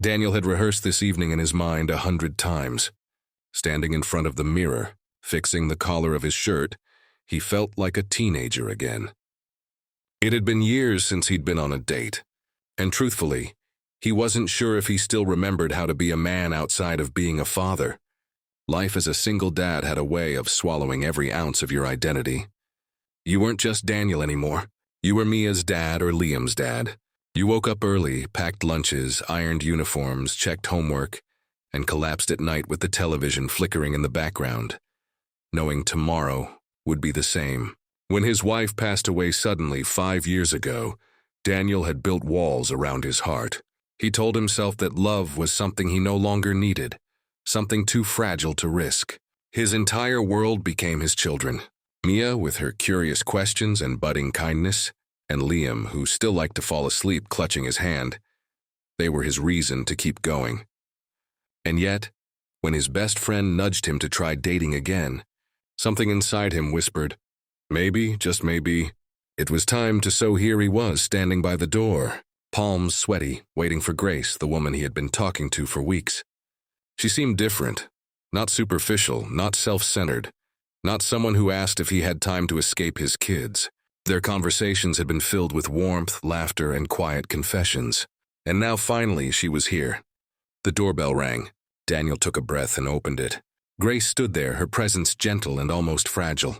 Daniel had rehearsed this evening in his mind 100 times. Standing in front of the mirror, fixing the collar of his shirt, he felt like a teenager again. It had been years since he'd been on a date, and truthfully, he wasn't sure if he still remembered how to be a man outside of being a father. Life as a single dad had a way of swallowing every ounce of your identity. You weren't just Daniel anymore. You were Mia's dad or Liam's dad. You woke up early, packed lunches, ironed uniforms, checked homework, and collapsed at night with the television flickering in the background, knowing tomorrow would be the same. When his wife passed away suddenly 5 years ago, Daniel had built walls around his heart. He told himself that love was something he no longer needed, something too fragile to risk. His entire world became his children. Mia, with her curious questions and budding kindness, and Liam, who still liked to fall asleep clutching his hand. They were his reason to keep going. And yet, when his best friend nudged him to try dating again, something inside him whispered, maybe, just maybe, it was time to. So here he was, standing by the door, palms sweaty, waiting for Grace, the woman he had been talking to for weeks. She seemed different, not superficial, not self-centered, not someone who asked if he had time to escape his kids. Their conversations had been filled with warmth, laughter, and quiet confessions. And now finally she was here. The doorbell rang. Daniel took a breath and opened it. Grace stood there, her presence gentle and almost fragile.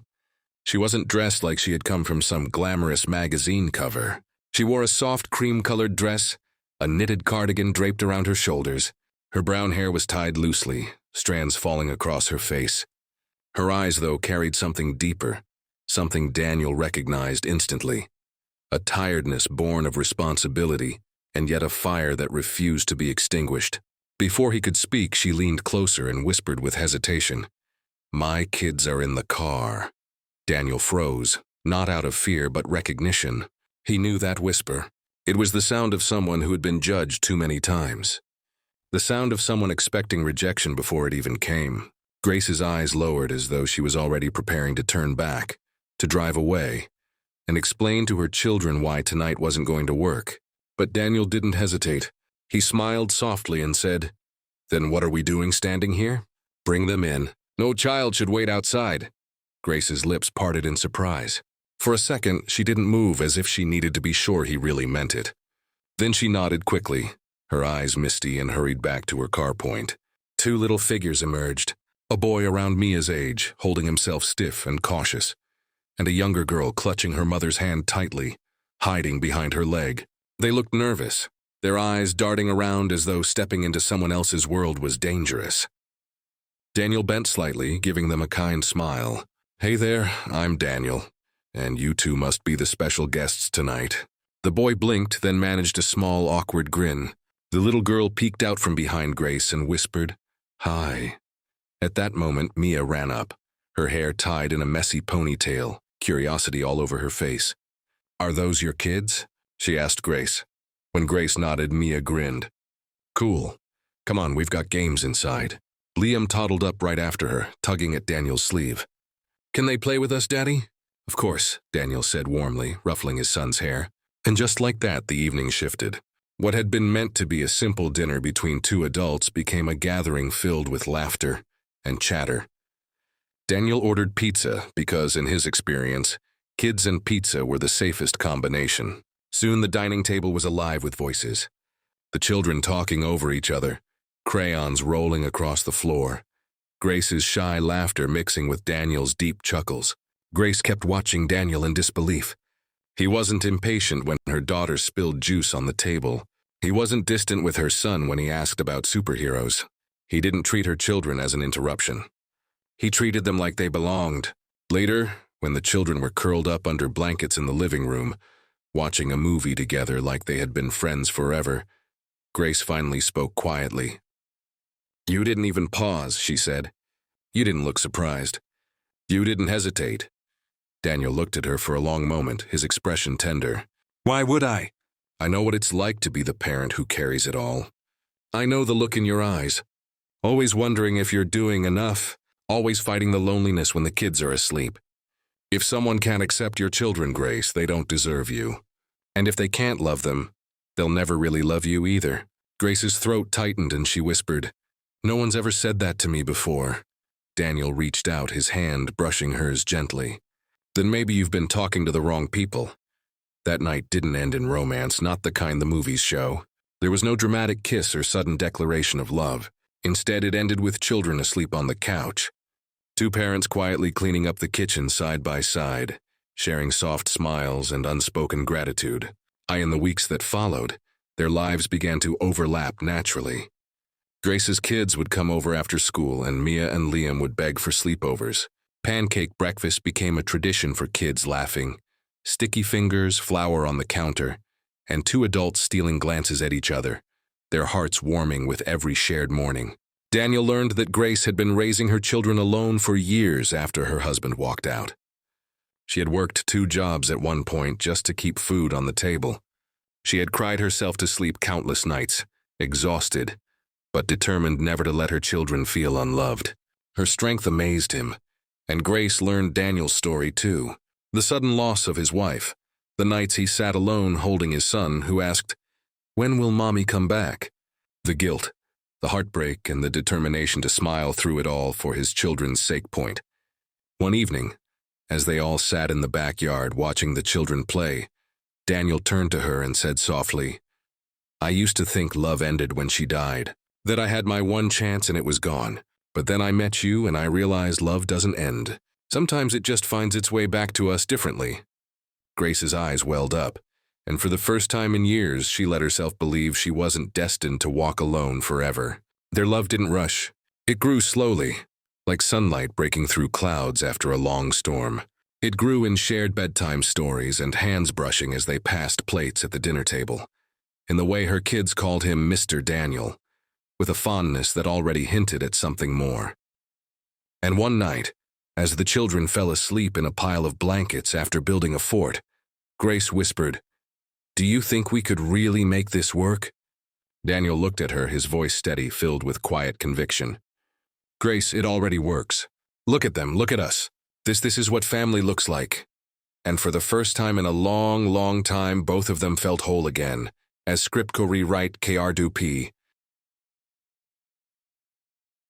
She wasn't dressed like she had come from some glamorous magazine cover. She wore a soft cream-colored dress, a knitted cardigan draped around her shoulders. Her brown hair was tied loosely, strands falling across her face. Her eyes, though, carried something deeper, something Daniel recognized instantly. A tiredness born of responsibility, and yet a fire that refused to be extinguished. Before he could speak, she leaned closer and whispered with hesitation, "My kids are in the car." Daniel froze, not out of fear but recognition. He knew that whisper. It was the sound of someone who had been judged too many times. The sound of someone expecting rejection before it even came. Grace's eyes lowered as though she was already preparing to turn back, to drive away, and explain to her children why tonight wasn't going to work. But Daniel didn't hesitate. He smiled softly and said, "Then what are we doing standing here? Bring them in. No child should wait outside." Grace's lips parted in surprise. For a second, she didn't move, as if she needed to be sure he really meant it. Then she nodded quickly, her eyes misty, and hurried back to her car point. 2 little figures emerged, a boy around Mia's age, holding himself stiff and cautious, and a younger girl clutching her mother's hand tightly, hiding behind her leg. They looked nervous, their eyes darting around as though stepping into someone else's world was dangerous. Daniel bent slightly, giving them a kind smile. "Hey there, I'm Daniel, and you two must be the special guests tonight." The boy blinked, then managed a small, awkward grin. The little girl peeked out from behind Grace and whispered, "Hi." At that moment, Mia ran up, her hair tied in a messy ponytail, curiosity all over her face. "Are those your kids?" she asked Grace. When Grace nodded, Mia grinned. "Cool. Come on, we've got games inside." Liam toddled up right after her, tugging at Daniel's sleeve. "Can they play with us, Daddy?" "Of course," Daniel said warmly, ruffling his son's hair. And just like that, the evening shifted. What had been meant to be a simple dinner between 2 adults became a gathering filled with laughter and chatter. Daniel ordered pizza because, in his experience, kids and pizza were the safest combination. Soon the dining table was alive with voices. The children talking over each other, crayons rolling across the floor, Grace's shy laughter mixing with Daniel's deep chuckles. Grace kept watching Daniel in disbelief. He wasn't impatient when her daughter spilled juice on the table. He wasn't distant with her son when he asked about superheroes. He didn't treat her children as an interruption. He treated them like they belonged. Later, when the children were curled up under blankets in the living room, watching a movie together like they had been friends forever, Grace finally spoke quietly. "You didn't even pause," she said. "You didn't look surprised. You didn't hesitate." Daniel looked at her for a long moment, his expression tender. "Why would I? I know what it's like to be the parent who carries it all. I know the look in your eyes. Always wondering if you're doing enough, always fighting the loneliness when the kids are asleep. If someone can't accept your children, Grace, they don't deserve you. And if they can't love them, they'll never really love you either." Grace's throat tightened and she whispered, "No one's ever said that to me before." Daniel reached out, his hand brushing hers gently. "Then maybe you've been talking to the wrong people." That night didn't end in romance, not the kind the movies show. There was no dramatic kiss or sudden declaration of love. Instead, it ended with children asleep on the couch. Two parents quietly cleaning up the kitchen side by side, sharing soft smiles and unspoken gratitude. In the weeks that followed, their lives began to overlap naturally. Grace's kids would come over after school, and Mia and Liam would beg for sleepovers. Pancake breakfast became a tradition for kids laughing, sticky fingers, flour on the counter, and two adults stealing glances at each other, their hearts warming with every shared morning. Daniel learned that Grace had been raising her children alone for years after her husband walked out. She had worked 2 jobs at one point just to keep food on the table. She had cried herself to sleep countless nights, exhausted, but determined never to let her children feel unloved. Her strength amazed him, and Grace learned Daniel's story too. The sudden loss of his wife, the nights he sat alone holding his son who asked, "When will mommy come back?" The guilt, the heartbreak, and the determination to smile through it all for his children's sake. One evening, as they all sat in the backyard watching the children play, Daniel turned to her and said softly, "I used to think love ended when she died, that I had my one chance and it was gone. But then I met you and I realized love doesn't end. Sometimes it just finds its way back to us differently." Grace's eyes welled up, and for the first time in years, she let herself believe she wasn't destined to walk alone forever. Their love didn't rush. It grew slowly, like sunlight breaking through clouds after a long storm. It grew in shared bedtime stories and hands brushing as they passed plates at the dinner table, in the way her kids called him Mr. Daniel, with a fondness that already hinted at something more. And one night, as the children fell asleep in a pile of blankets after building a fort, Grace whispered, "Do you think we could really make this work?" Daniel looked at her, his voice steady, filled with quiet conviction. "Grace, it already works. Look at them, look at us. This is what family looks like." And for the first time in a long, long time, both of them felt whole again, as script co-rewrite KR2P,